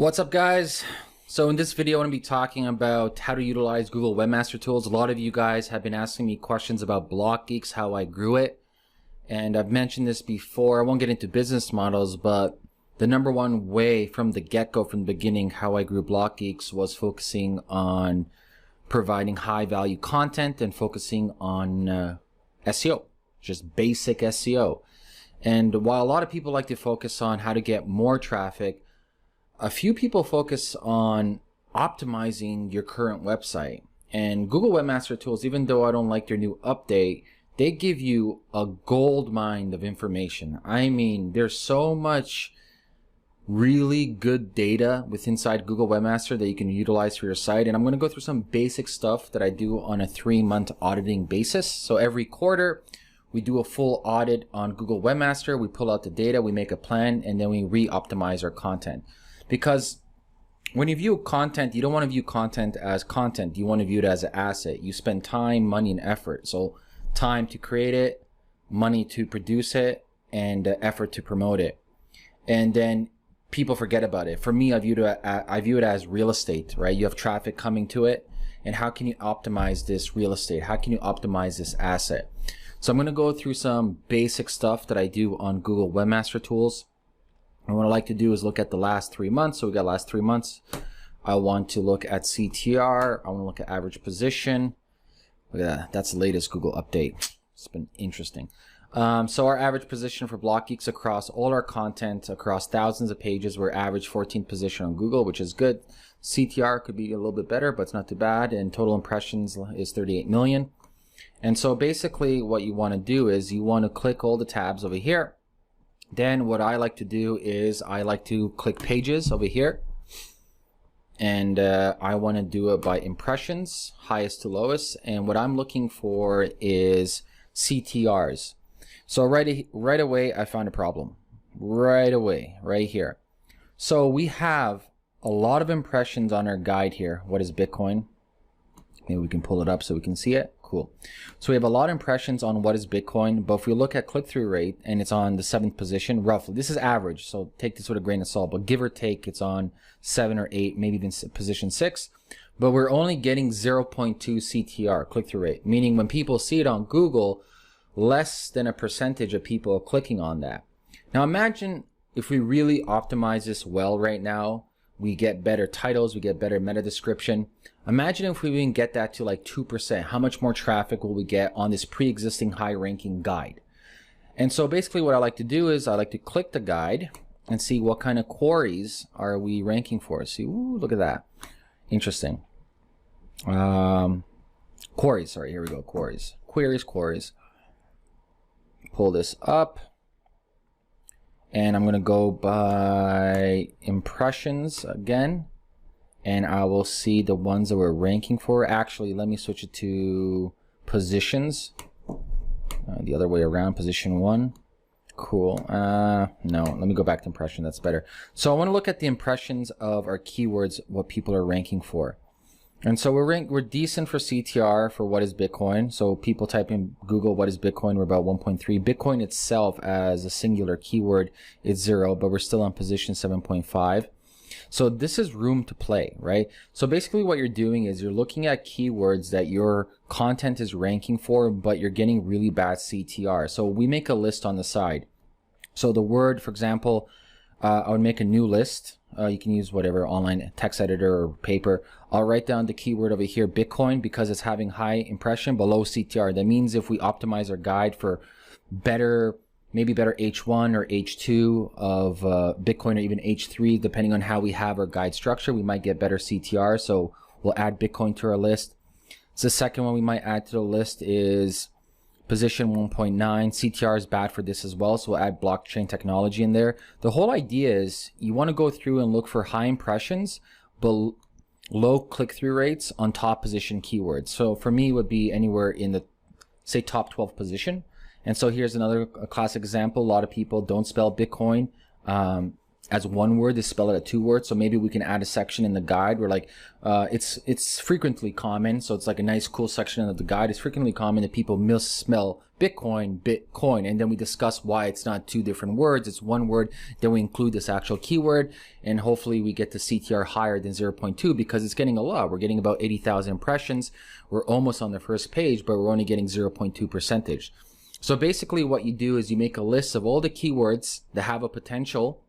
What's up, guys? So in this video, I'm going to be talking about how to utilize Google Webmaster Tools. A lot of you guys have been asking me questions about BlockGeeks, how I grew it. And I've mentioned this before. I won't get into business models, but the number one way from the get-go, from the beginning, how I grew BlockGeeks was focusing on providing high-value content and focusing on SEO, just basic SEO. And while a lot of people like to focus on how to get more traffic, a few people focus on optimizing your current website. And Google Webmaster Tools, even though I don't like their new update, they give you a gold mine of information. I mean, there's so much really good data inside Google Webmaster that you can utilize for your site. And I'm going to go through some basic stuff that I do on a 3-month auditing basis. So every quarter, we do a full audit on Google Webmaster. We pull out the data, we make a plan, and then we re-optimize our content. Because when you view content, you don't want to view content as content. You want to view it as an asset. You spend time, money, and effort. So time to create it, money to produce it, and effort to promote it. And then people forget about it. For me, I view it as real estate, right? You have traffic coming to it, and how can you optimize this real estate? How can you optimize this asset? So I'm going to go through some basic stuff that I do on Google Webmaster Tools. And what I like to do is look at the last 3 months. So we got last 3 months. I want to look at CTR. I want to look at average position. Look at that. That's the latest Google update. It's been interesting. So our average position for BlockGeeks across all our content, across thousands of pages, we're average 14th position on Google, which is good. CTR could be a little bit better, but it's not too bad. And total impressions is 38 million. And so basically what you want to do is you want to click all the tabs over here. Then what I like to do is I like to click pages over here, and I want to do it by impressions, highest to lowest. And what I'm looking for is CTRs. So right away I found a problem. Right away, right here. So we have a lot of impressions on our guide here. What is Bitcoin? Maybe we can pull it up so we can see it. Cool. So we have a lot of impressions on what is Bitcoin, but if we look at click-through rate, and it's on the 7th position, roughly. This is average, so take this with a grain of salt, but give or take, it's on 7 or 8, maybe even position 6. But we're only getting 0.2 CTR, click-through rate, meaning when people see it on Google, less than a percentage of people are clicking on that. Now imagine if we really optimize this well right now, we get better titles, we get better meta description. Imagine if we even get that to like 2%, how much more traffic will we get on this pre-existing high ranking guide? And so basically what I like to do is I like to click the guide and see what kind of queries are we ranking for. See, ooh, look at that. Interesting. Queries, sorry, here we go, queries. Queries. Pull this up. And I'm going to go by impressions again, and I will see the ones that we're ranking for. Actually, let me switch it to positions. The other way around, position 1. Cool. No, let me go back to impression. That's better. So I want to look at the impressions of our keywords, what people are ranking for. And so we're decent for CTR for what is Bitcoin. So people type in Google what is Bitcoin, we're about 1.3. Bitcoin itself as a singular keyword is 0, but we're still on position 7.5. So this is room to play, right? So basically what you're doing is you're looking at keywords that your content is ranking for, but you're getting really bad CTR. So we make a list on the side. So the word, for example, I would make a new list. You can use whatever online text editor or paper. I'll write down the keyword over here, Bitcoin, because it's having high impression below CTR. That means if we optimize our guide for better, maybe better H1 or H2 of Bitcoin, or even H3, depending on how we have our guide structure, we might get better CTR. So we'll add Bitcoin to our list. So the second one we might add to the list is position 1.9. CTR is bad for this as well, so we'll add blockchain technology in there. The whole idea is you want to go through and look for high impressions, but low click-through rates on top position keywords. So for me, it would be anywhere in the, say, top 12 position. And so here's another classic example. A lot of people don't spell Bitcoin. as one word, they spell it as two words. So maybe we can add a section in the guide where like it's frequently common. So it's like a nice cool section of the guide. It's frequently common that people misspell Bitcoin, and then we discuss why it's not two different words, it's one word. Then we include this actual keyword, and hopefully we get the CTR higher than 0.2 because it's getting a lot. We're getting about 80,000 impressions. We're almost on the first page, but we're only getting 0.2%. So basically what you do is you make a list of all the keywords that have a potential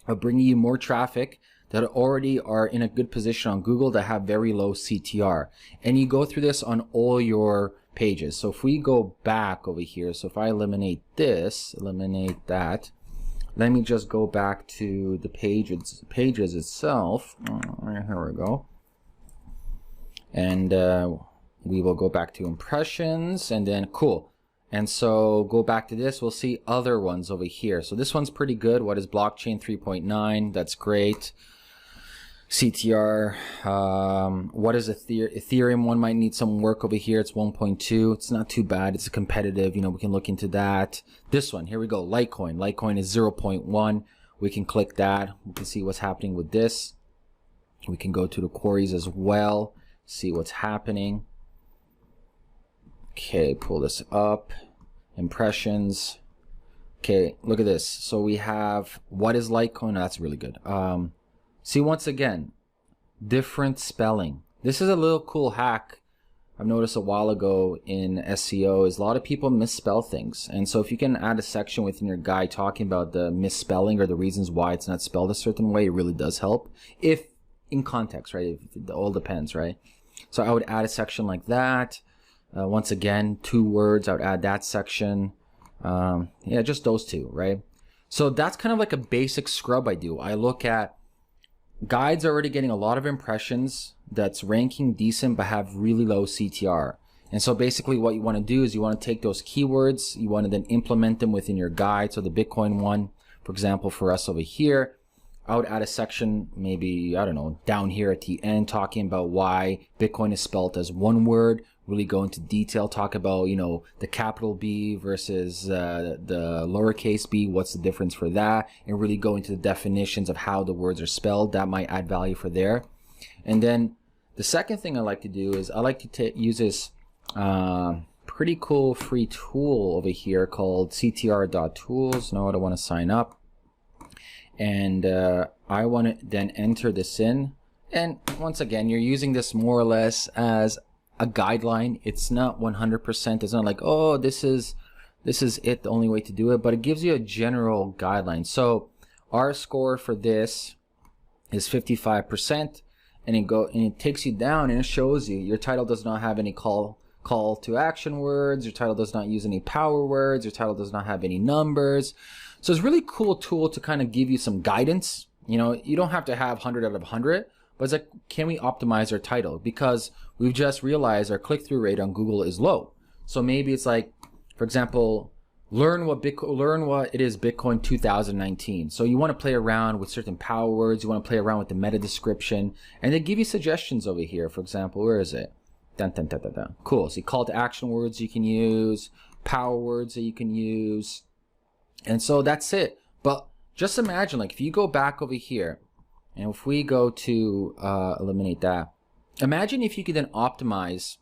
of bringing you more traffic, that already are in a good position on Google, that have very low CTR. And you go through this on all your pages. So if we go back over here, so if I eliminate this, eliminate that, let me just go back to the pages itself. Here we go. And we will go back to impressions, and then cool. And so go back to this, we'll see other ones over here. So this one's pretty good. What is blockchain? 3.9, that's great. CTR, what is Ethereum? One might need some work over here. It's 1.2. It's not too bad. It's a competitive, you know, we can look into that. This one, here we go, Litecoin. Litecoin is 0.1. We can click that. We can see what's happening with this. We can go to the queries as well, see what's happening. Okay, pull this up. Impressions. Okay, look at this. So we have, what is Litecoin? Oh, that's really good. See, once again, different spelling. This is a little cool hack I've noticed a while ago in SEO, is a lot of people misspell things. And so if you can add a section within your guide talking about the misspelling or the reasons why it's not spelled a certain way, it really does help. If in context, right? It all depends, right? So I would add a section like that. Once again, 2 words, I would add that section. Yeah, just those 2, right? So that's kind of like a basic scrub I do. I look at guides are already getting a lot of impressions, that's ranking decent but have really low CTR. And so basically what you want to do is you want to take those keywords, you want to then implement them within your guide. So the Bitcoin one, for example, for us over here, I would add a section, maybe, I don't know, down here at the end, talking about why Bitcoin is spelled as one word, really go into detail, talk about, you know, the capital B versus the lowercase b, what's the difference for that, and really go into the definitions of how the words are spelled. That might add value for there. And then the second thing I like to do is I like to use this pretty cool free tool over here called ctr.tools. No, I don't want to sign up. And I want to then enter this in. And once again, you're using this more or less as a guideline. It's not 100%. It's not like, oh, this is it, the only way to do it, but it gives you a general guideline. So our score for this is 55%, and it takes you down and it shows you your title does not have any call to action words, your title does not use any power words, your title does not have any numbers. So it's a really cool tool to kind of give you some guidance. You know, you don't have to have 100 out of 100, but it's like, can we optimize our title? Because we've just realized our click-through rate on Google is low. So maybe it's like, for example, learn what it is Bitcoin 2019. So you want to play around with certain power words, you want to play around with the meta description, and they give you suggestions over here. For example, where is it? Dun, dun, dun, dun, dun. Cool. So call to action words you can use, power words that you can use. And so that's it. But just imagine, like, if you go back over here, and if we go to eliminate that, imagine if you could then optimize.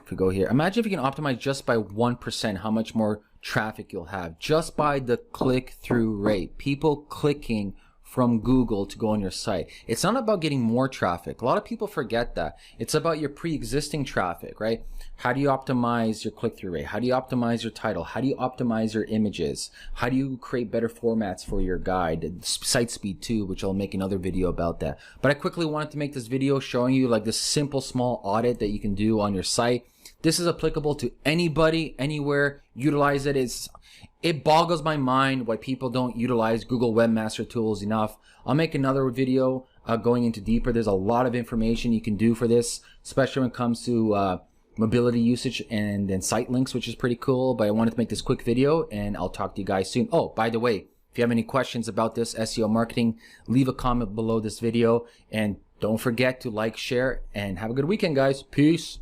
If we go here, imagine if you can optimize just by 1% how much more traffic you'll have just by the click-through rate. People clicking from Google to go on your site. It's not about getting more traffic. A lot of people forget that. It's about your pre-existing traffic, right? How do you optimize your click-through rate? How do you optimize your title? How do you optimize your images? How do you create better formats for your guide? Site speed too, which I'll make another video about that. But I quickly wanted to make this video showing you like this simple small audit that you can do on your site. This is applicable to anybody, anywhere. Utilize it. It boggles my mind why people don't utilize Google Webmaster Tools enough. I'll make another video going into deeper. There's a lot of information you can do for this, especially when it comes to mobility usage and then site links, which is pretty cool. But I wanted to make this quick video, and I'll talk to you guys soon. Oh, by the way, if you have any questions about this SEO marketing, leave a comment below this video. And don't forget to like, share, and have a good weekend, guys. Peace.